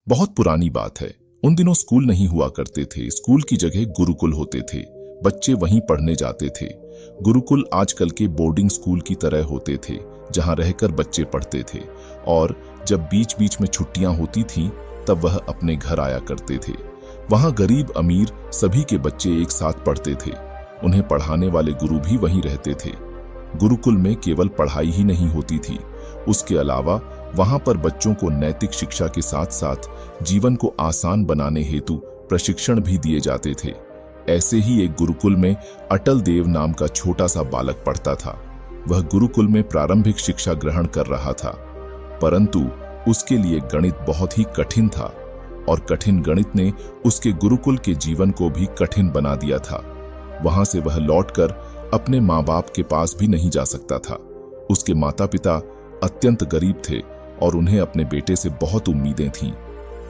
बहुत पुरानी बात है। उन दिनों स्कूल नहीं हुआ करते थे। स्कूल की जगह गुरुकुल होते थे। बच्चे वहीं पढ़ने जाते थे। गुरुकुल आजकल के बोर्डिंग स्कूल की तरह होते थे, जहां रहकर बच्चे पढ़ते थे और जब बीच बीच में छुट्टियां होती थीं, तब वह अपने घर आया करते थे। वहां गरीब अमीर सभी के बच्चे एक साथ पढ़ते थे। उन्हें पढ़ाने वाले गुरु भी वहीं रहते थे। गुरुकुल में केवल पढ़ाई ही नहीं होती थी, उसके अलावा वहां पर बच्चों को नैतिक शिक्षा के साथ साथ जीवन को आसान बनाने हेतु प्रशिक्षण भी दिए जाते थे। ऐसे ही एक गुरुकुल में अटल देव नाम का छोटा सा बालक पढ़ता था। वह गुरुकुल में प्रारंभिक शिक्षा ग्रहण कर रहा था, परंतु उसके लिए गणित बहुत ही कठिन था और कठिन गणित ने उसके गुरुकुल के जीवन को भी कठिन बना दिया था। वहां से वह लौटकर अपने माँ बाप के पास भी नहीं जा सकता था। उसके माता पिता अत्यंत गरीब थे और उन्हें अपने बेटे से बहुत उम्मीदें थीं।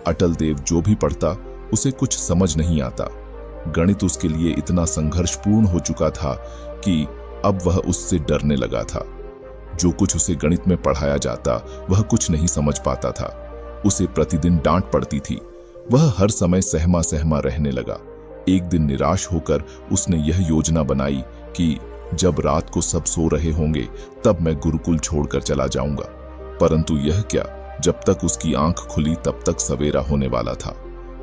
अटल देव जो भी पढ़ता उसे कुछ समझ नहीं आता। गणित उसके लिए इतना संघर्षपूर्ण हो चुका था कि अब वह उससे डरने लगा था। जो कुछ उसे गणित में पढ़ाया जाता वह कुछ नहीं समझ पाता था। उसे प्रतिदिन डांट पड़ती थी। वह हर समय सहमा सहमा रहने लगा। एक दिन निराश होकर उसने यह योजना बनाई कि जब रात को सब सो रहे होंगे तब मैं गुरुकुल छोड़कर चला जाऊंगा। परंतु यह क्या, जब तक उसकी आंख खुली तब तक सवेरा होने वाला था।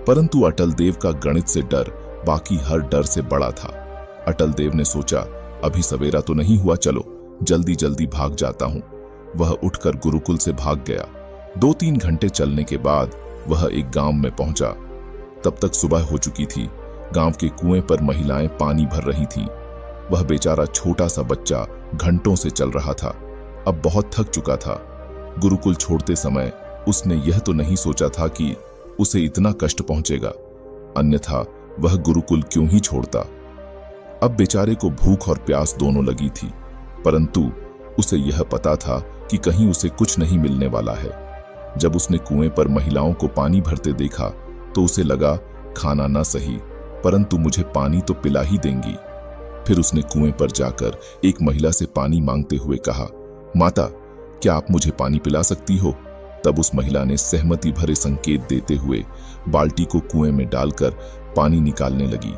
परंतु अटल देव का गणित से डर बाकी हर डर से बड़ा था। अटल देव ने सोचा, अभी सवेरा तो नहीं हुआ, चलो जल्दी जल्दी भाग जाता हूं। वह उठकर गुरुकुल से भाग गया। 2-3 घंटे चलने के बाद वह एक गांव में पहुंचा। तब तक सुबह हो चुकी थी। गांव के कुएं पर महिलाएं पानी भर रही थीं। वह बेचारा छोटा सा बच्चा घंटों से चल रहा था, अब बहुत थक चुका था। गुरुकुल छोड़ते समय उसने यह तो नहीं सोचा था कि उसे इतना कष्ट पहुंचेगा, अन्यथा वह गुरुकुल क्यों ही छोड़ता। अब बेचारे को भूख और प्यास दोनों लगी थी, परंतु उसे यह पता था कि कहीं उसे कुछ नहीं मिलने वाला है। जब उसने कुएं पर महिलाओं को पानी भरते देखा तो उसे लगा, खाना ना सही परंतु मुझे पानी तो पिला ही देंगी। फिर उसने कुएं पर जाकर एक महिला से पानी मांगते हुए कहा, माता, क्या आप मुझे पानी पिला सकती हो? तब उस महिला ने सहमति भरे संकेत देते हुए बाल्टी को कुएं में डालकर पानी निकालने लगी।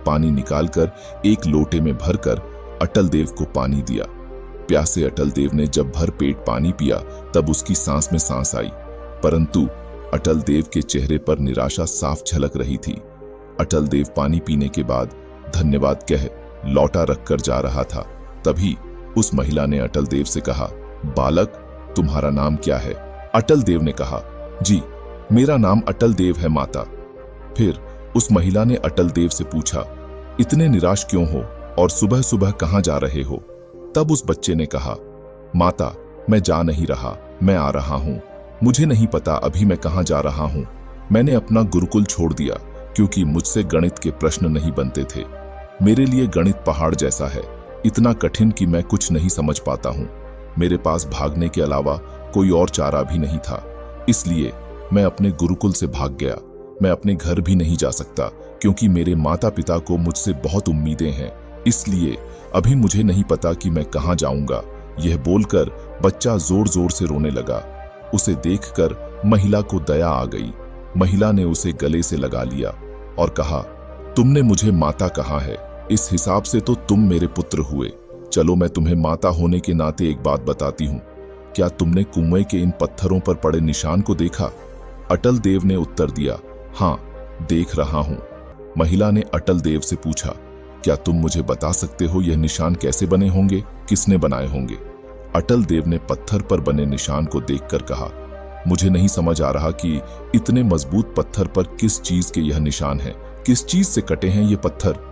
पानी निकालकर एक लोटे में भरकर अटल देव को पानी दिया। प्यासे अटल देव ने जब भर पेट पानी पिया तब उसकी सांस में सांस आई, परंतु अटल देव के चेहरे पर निराशा साफ झलक रही थी। अटल देव पानी पीने के बाद धन्यवाद कह लौटा रखकर जा रहा था। तभी उस महिला ने अटल देव से कहा, बालक, तुम्हारा नाम क्या है? अटल देव ने कहा, जी मेरा नाम अटल देव है माता। फिर उस महिला ने अटल देव से पूछा, इतने निराश क्यों हो और सुबह सुबह कहां जा रहे हो? तब उस बच्चे ने कहा, माता, मैं जा नहीं रहा, मैं आ रहा हूं। मुझे नहीं पता अभी मैं कहां जा रहा हूं। मैंने अपना गुरुकुल छोड़ दिया क्योंकि मुझसे गणित के प्रश्न नहीं बनते थे। मेरे लिए गणित पहाड़ जैसा है, इतना कठिन कि मैं कुछ नहीं समझ पाता हूं। मेरे पास भागने के अलावा कोई और चारा भी नहीं था, इसलिए मैं अपने गुरुकुल से भाग गया। मैं अपने घर भी नहीं जा सकता क्योंकि मेरे माता पिता को मुझसे बहुत उम्मीदें हैं, इसलिए अभी मुझे नहीं पता कि मैं कहां जाऊंगा। यह बोलकर बच्चा जोर जोर से रोने लगा। उसे देखकर महिला को दया आ गई। महिला ने उसे गले से लगा लिया और कहा, तुमने मुझे माता कहा है, इस हिसाब से तो तुम मेरे पुत्र हुए। चलो मैं तुम्हें माता होने के नाते एक बात बताती हूँ। क्या तुमने कुएं के इन पत्थरों पर पड़े निशान को देखा? अटल देव ने उत्तर दिया, हाँ देख रहा हूँ। महिला ने अटल देव से पूछा, क्या तुम मुझे बता सकते हो यह निशान कैसे बने होंगे, किसने बनाए होंगे? अटल देव ने पत्थर पर बने निशान को देखकर कहा, मुझे नहीं समझ आ रहा कि इतने मजबूत पत्थर पर किस चीज के यह निशान है, किस चीज से कटे हैं ये पत्थर।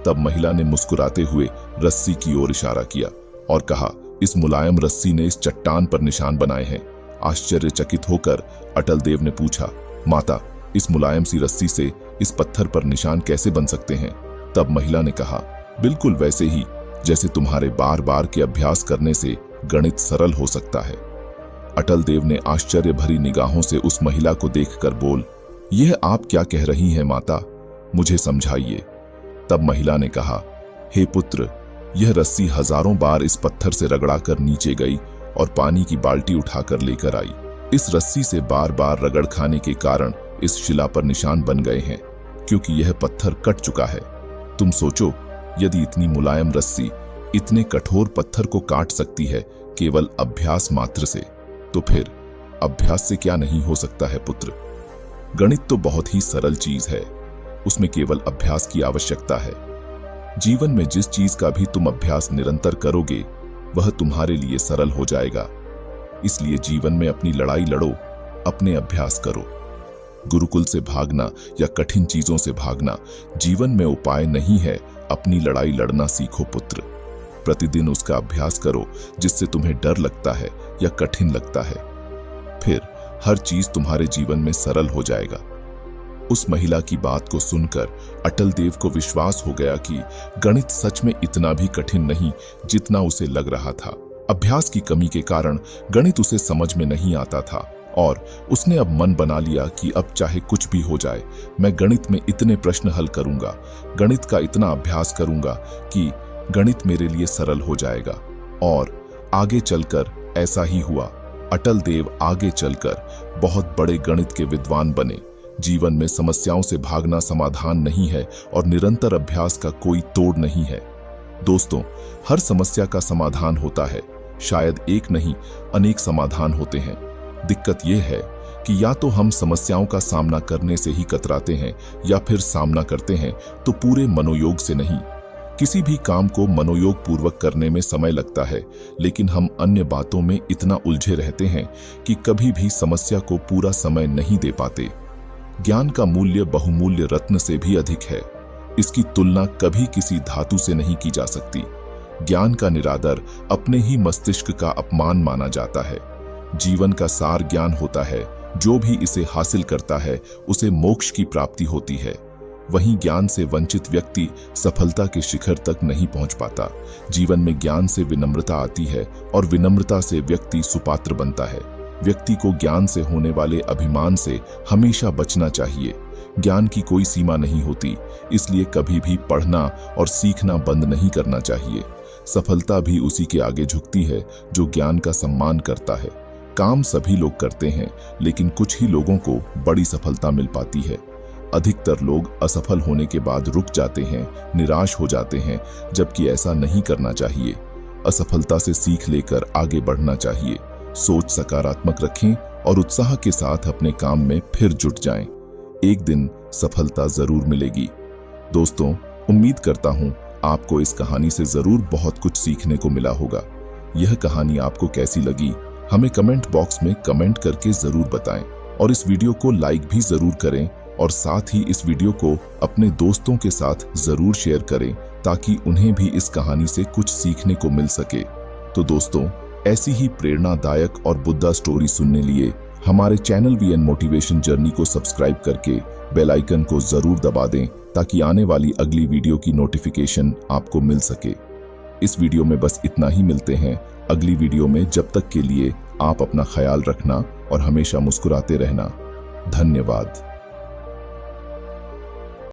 तब महिला ने मुस्कुराते हुए रस्सी की ओर इशारा किया और कहा, इस मुलायम रस्सी ने इस चट्टान पर निशान बनाए हैं। आश्चर्यचकित होकर अटल देव ने पूछा, माता, इस मुलायम सी रस्सी से इस पत्थर पर निशान कैसे बन सकते हैं? तब महिला ने कहा, बिल्कुल वैसे ही जैसे तुम्हारे बार बार के अभ्यास करने से गणित सरल हो सकता है। अटल देव ने आश्चर्य भरी निगाहों से उस महिला को देखकर बोल, यह आप क्या कह रही हैं माता, मुझे समझाइए। तब महिला ने कहा, हे पुत्र, यह रस्सी हजारों बार इस पत्थर से रगड़ाकर नीचे गई और पानी की बाल्टी उठाकर लेकर आई। इस रस्सी से बार बार रगड़ खाने के कारण इस शिला पर निशान बन गए हैं, क्योंकि यह पत्थर कट चुका है। तुम सोचो, यदि इतनी मुलायम रस्सी इतने कठोर पत्थर को काट सकती है केवल अभ्यास मात्र से, तो फिर अभ्यास से क्या नहीं हो सकता है पुत्र। गणित तो बहुत ही सरल चीज है, उसमें केवल अभ्यास की आवश्यकता है। जीवन में जिस चीज का भी तुम अभ्यास निरंतर करोगे वह तुम्हारे लिए सरल हो जाएगा। इसलिए जीवन में अपनी लड़ाई लड़ो, अपने अभ्यास करो। गुरुकुल से भागना या कठिन चीजों से भागना जीवन में उपाय नहीं है। अपनी लड़ाई लड़ना सीखो पुत्र। प्रतिदिन उसका अभ्यास करो जिससे तुम्हें डर लगता है या कठिन लगता है। फिर हर चीज तुम्हारे जीवन में सरल हो जाएगा। उस महिला की बात को सुनकर अटल देव को विश्वास हो गया कि गणित सच में इतना भी कठिन नहीं जितना उसे लग रहा था। अभ्यास की कमी के कारण गणित उसे समझ में नहीं आता था और उसने अब मन बना लिया कि अब चाहे कुछ भी हो जाए, मैं गणित में इतने प्रश्न हल करूंगा, गणित का इतना अभ्यास करूंगा कि गणित मेरे लिए सरल हो जाएगा। और आगे चलकर ऐसा ही हुआ। अटल देव आगे चलकर बहुत बड़े गणित के विद्वान बने। जीवन में समस्याओं से भागना समाधान नहीं है और निरंतर अभ्यास का कोई तोड़ नहीं है। दोस्तों, हर समस्या का समाधान होता है। शायद एक नहीं, अनेक समाधान होते हैं। दिक्कत यह है कि या तो हम समस्याओं का सामना करने से ही कतराते हैं या फिर सामना करते हैं तो पूरे मनोयोग से नहीं। किसी भी काम को मनोयोग पूर्वक करने में समय लगता है, लेकिन हम अन्य बातों में इतना उलझे रहते हैं कि कभी भी समस्या को पूरा समय नहीं दे पाते। ज्ञान का मूल्य बहुमूल्य रत्न से भी अधिक है। इसकी तुलना कभी किसी धातु से नहीं की जा सकती। ज्ञान का निरादर अपने ही मस्तिष्क का अपमान माना जाता है। जीवन का सार ज्ञान होता है। जो भी इसे हासिल करता है उसे मोक्ष की प्राप्ति होती है। वहीं ज्ञान से वंचित व्यक्ति सफलता के शिखर तक नहीं पहुंच पाता। जीवन में ज्ञान से विनम्रता आती है और विनम्रता से व्यक्ति सुपात्र बनता है। व्यक्ति को ज्ञान से होने वाले अभिमान से हमेशा बचना चाहिए। ज्ञान की कोई सीमा नहीं होती, इसलिए कभी भी पढ़ना और सीखना बंद नहीं करना चाहिए। सफलता भी उसी के आगे झुकती है जो ज्ञान का सम्मान करता है। काम सभी लोग करते हैं, लेकिन कुछ ही लोगों को बड़ी सफलता मिल पाती है। अधिकतर लोग असफल होने के बाद रुक जाते हैं, निराश हो जाते हैं, जबकि ऐसा नहीं करना चाहिए। असफलता से सीख लेकर आगे बढ़ना चाहिए। सोच सकारात्मक रखें और उत्साह के साथ अपने काम में फिर जुट जाएं। एक दिन सफलता जरूर मिलेगी। दोस्तों, उम्मीद करता हूं आपको इस कहानी से जरूर बहुत कुछ सीखने को मिला होगा। यह कहानी आपको कैसी लगी हमें कमेंट बॉक्स में कमेंट करके जरूर बताएं और इस वीडियो को लाइक भी जरूर करें और साथ ही इस वीडियो को अपने दोस्तों के साथ जरूर शेयर करें ताकि उन्हें भी इस कहानी से कुछ सीखने को मिल सके। तो दोस्तों, ऐसी ही प्रेरणादायक और बुद्धा स्टोरी सुनने लिए हमारे चैनल वीएन मोटिवेशन जर्नी को सब्सक्राइब करके बेल आइकन को जरूर दबा दें ताकि आने वाली अगली वीडियो की नोटिफिकेशन आपको मिल सके। इस वीडियो में बस इतना ही। मिलते हैं अगली वीडियो में। जब तक के लिए आप अपना ख्याल रखना और हमेशा मुस्कुराते रहना। धन्यवाद।